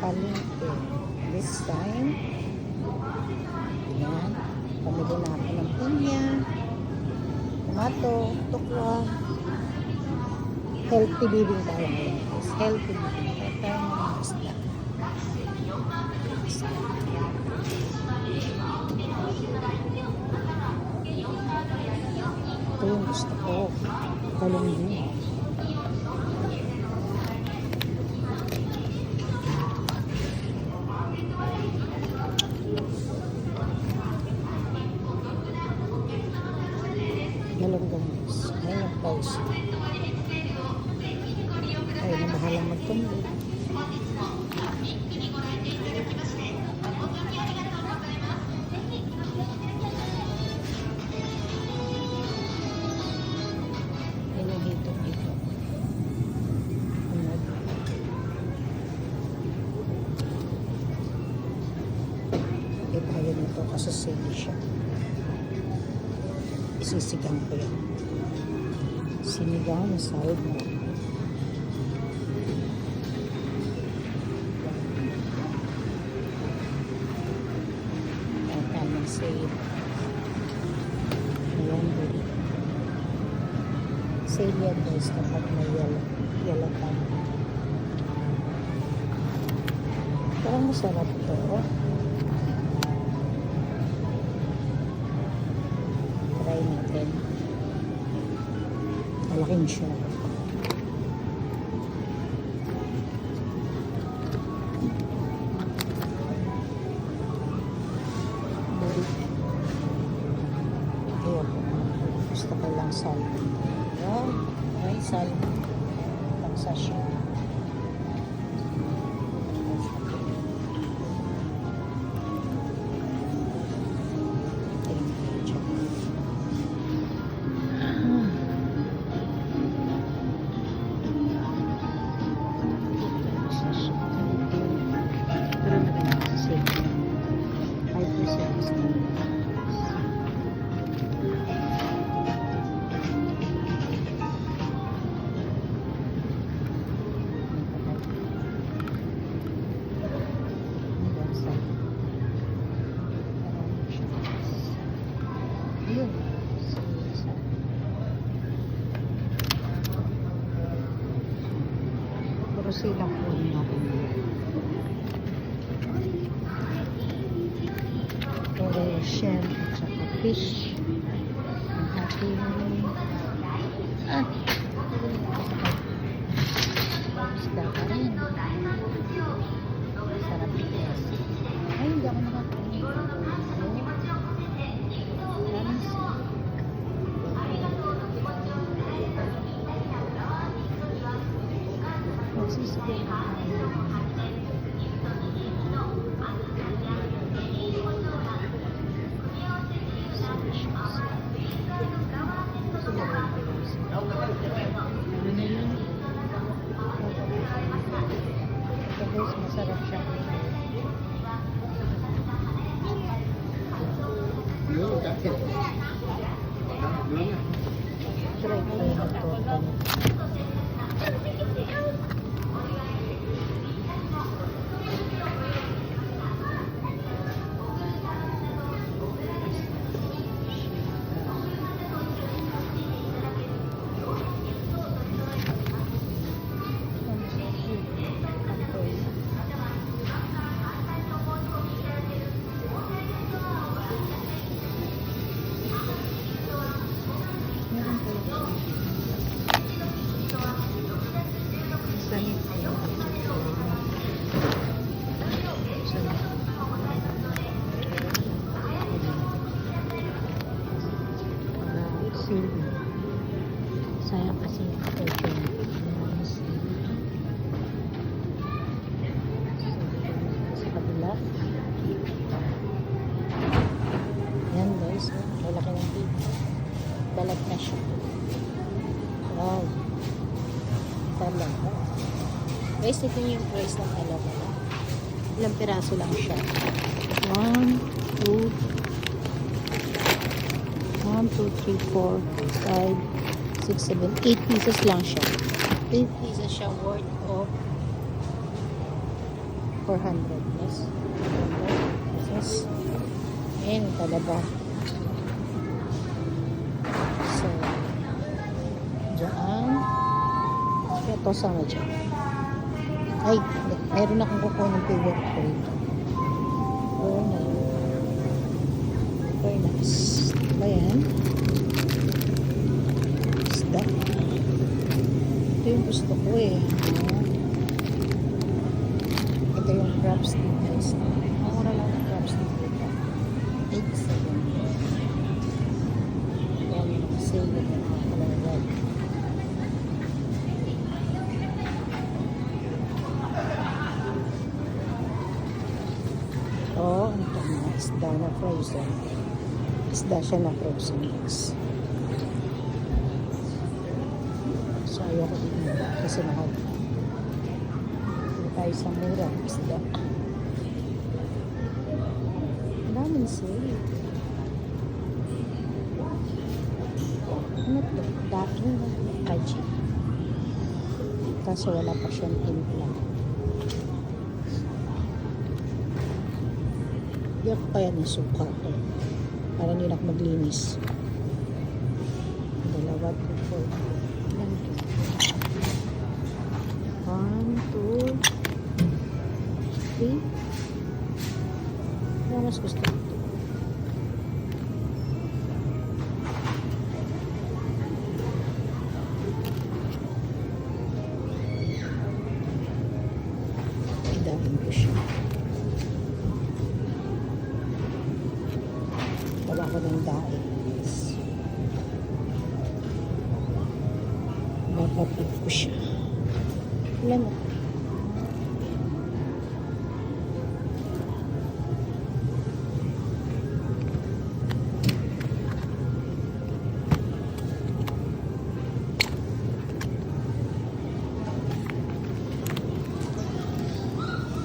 palengke. This time, ayan, pamili na ako ng pinya, tomato, tukwa. Healthy living tayo ngayon. Yes, healthy living. Ito yung mga isda. Ito yung gusto ko. Talong din. Galong-galong. Ayan yung pause. Ay, nabahalang magtumbo. Ayan yung hito-hito. Tayo nito kasi sili siya. Isisigang ko yan. Sinigang na sahod mo. Tamang sale. Ayan din. Sale yan guys kapag may yellow time. Parang masarap ito. Try natin. Malaking siya. Gusto ko lang sal. Wow, ay sal. Langsa siya. Yun. Puro silang po natin. Puro shell at saka fish. Ang happy. Isda pa rin. Sarap ito. Ay, hindi ako nakakain. Magsisipin ako. Ano na yun? Ito guys, masarap siya. Try ko yung magtotal. Sayang kasi ito sa kabila. Yan guys, malaki ng pig. Balag na siya. Wow, talaga guys. Ito yung price ng alaga. Ilang piraso lang siya. 1, 2, 3, 4, 5, 6, 7, 8 pieces lang siya. 8 pieces siya worth of 400 plus. 400 pesos. Ayan, talaba. So, dyan. Ito sama dyan. Ay, hindi. Mayroon akong kukuha ng favorite ko rito. Oh, no. Very nice. Ba yan? Isda. Ito yung gusto ko eh. Ito yung crabs dito. Mura lang yung crabs dito. 8.7. Yan, sale na mga kalawag. Oh, ito mga isda na frozen. Isda siya na frozen, guys. So, ayoko din kasi mahal. Hindi tayo sa mura isda. Ang daming sale. Ano ito? Daking kaji. Kaso wala pa siyang timpla. Hindi ako kaya nasuka ito. Para hindi na ako maglinis. Dalawa, 2, 4. 1, 2, 3. Ano mas gusto ko ito? Idalin ko siya. Wala ko ng daing. Mapapit ko siya. Ilan na?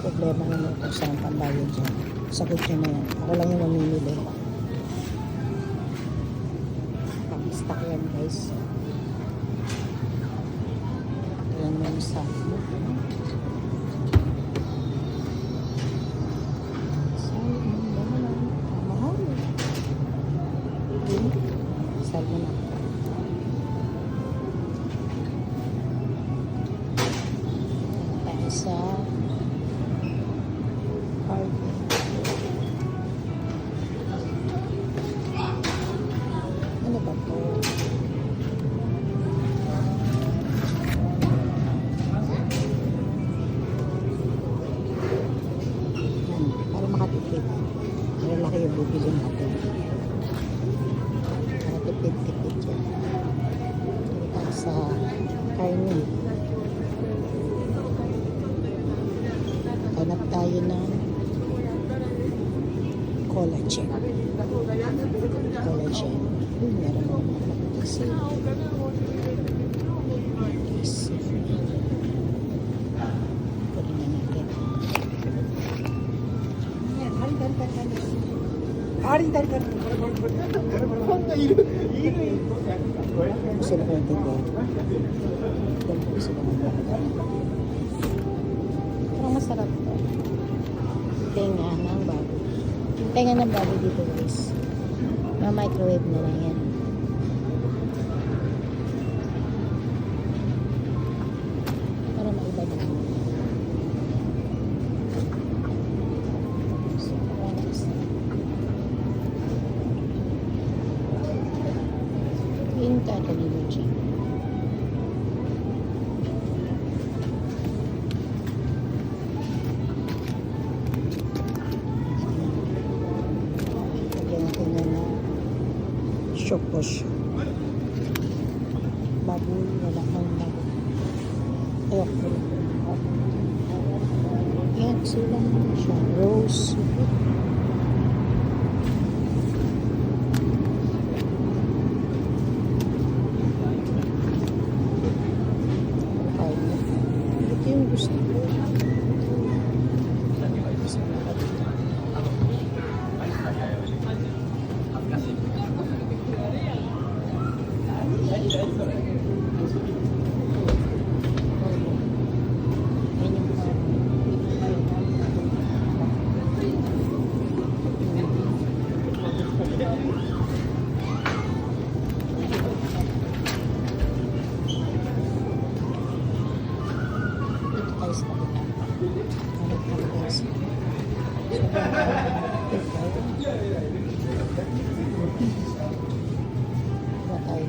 Problema naman kung saan pambayad dyan. Sagot niya na yan. Ako lang yung mamimili. Pag-stock yan, guys. Ayan mo yung stock. Mahal. Sabi na. Tayo sa ano ba to? Para makatipid. Malaki yung bubili natin. Para tipid-tipid yan. Dito sa karne. Hanap tayo ng collagen. Collagen. Meron mo mga kasi. Pwede na natin. Gusto na ko yung tindahan. Gusto na ko yung tindahan. Parang masarap to. Tenga ng baboy. Tenga ng baboy dito, guys. Ma-microwave na lang yan. Para maiba din. So, yung tatalino dyan. Shokos. Baboy, wala kang baboy. Ayoko. Yan, sila naman siya. Rose. Ito yung gusto ko. Wala tayo.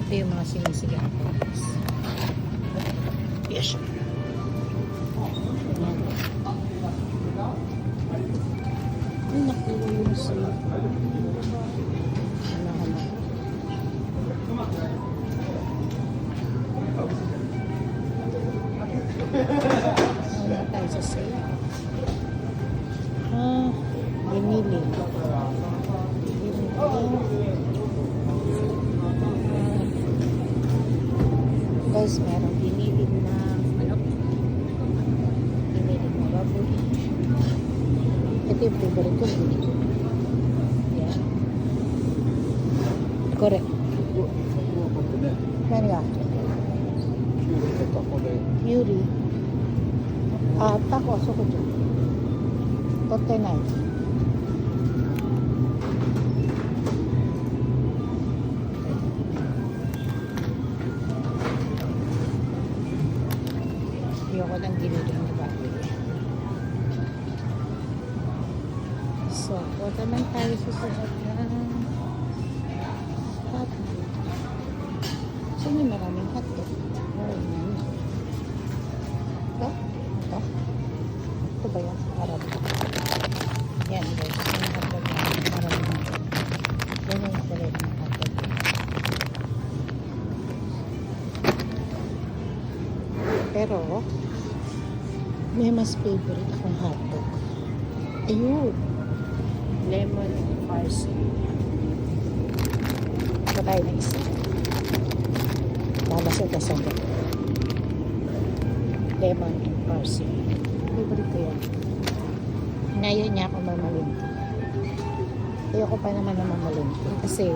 Ito yung mga sinisigaw ko. Yes. Ayan. Ay, nakuha yung sila. Ano. Ano tayo sa sale? Binili. Guys, meron binili na manok. Binili na baboy. Ito yung favorite ko. Yeah. Correct.何がYuri. あった子はそこじゃん。取ってない。Ayoko ng giniling na baboy. So, huwag naman tayo susunod na hotdog. Saan yung maraming hotdog? Ito? Ito? Ito ba yan? Arab. Yan guys. Yung hotdog na maraming hotdog. Yan yung kulit ng hotdog. Pero, may mas favorite akong hotdog. Ayun! Lemon parsley. Ito tayo na isa. Lala siya kasama. Lemon parsley. Favorite ko yan. Inayon niya ako mamalinti. Ayoko pa naman na mamalinti. Kasi,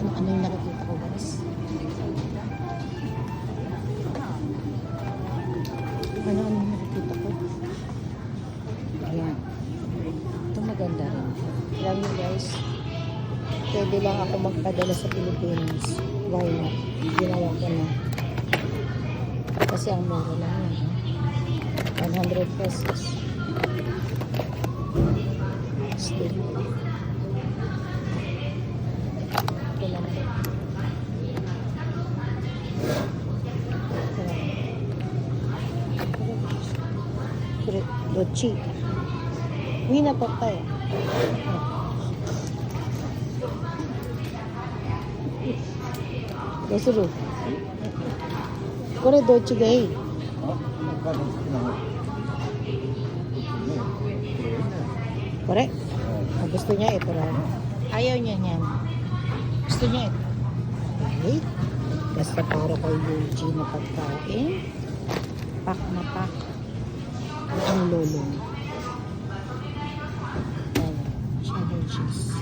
ano yung nakikita ko guys? Ano yung nakikita ko? Ayan. Ito maganda rin. Alam niyo guys, pwede lang ako magpadala sa Pilipinas. Why not? Ginawa ko na. Kasi ang mura lang yun. 100 pesos. Still. Ito lang. Dochi. Uwi na pa tayo.どうする？これどっちがいい？これ? Ah, gusto niya ito lang. Ayaw niya niyan. Gusto niya ito. Okay. Basta para kay Yuji na pagkain. Pak na pak. Ang lolo. Ayan. Cheddar cheese.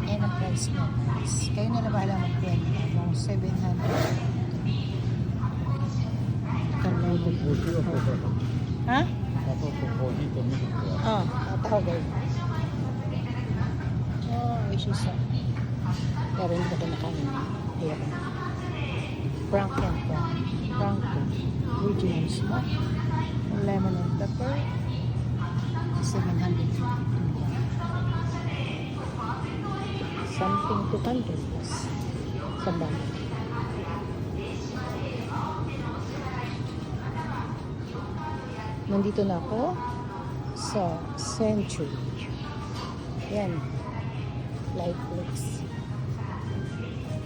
Ayan ang price niya guys. Kayo na bahala mag-pwede. Yung 700. Ha? Ako guys. Wishes na. Pero hindi ko nakain. Ayoko na. Frank yan po. Frank po. Original smoke. Lemon and pepper. 750. Something 200 plus. Sambal. Nandito na ako sa Century. Yan. Light Flix.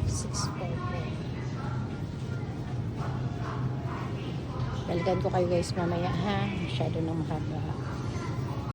644. Balikan ko kayo guys mamaya ha. Masyado na mahaba.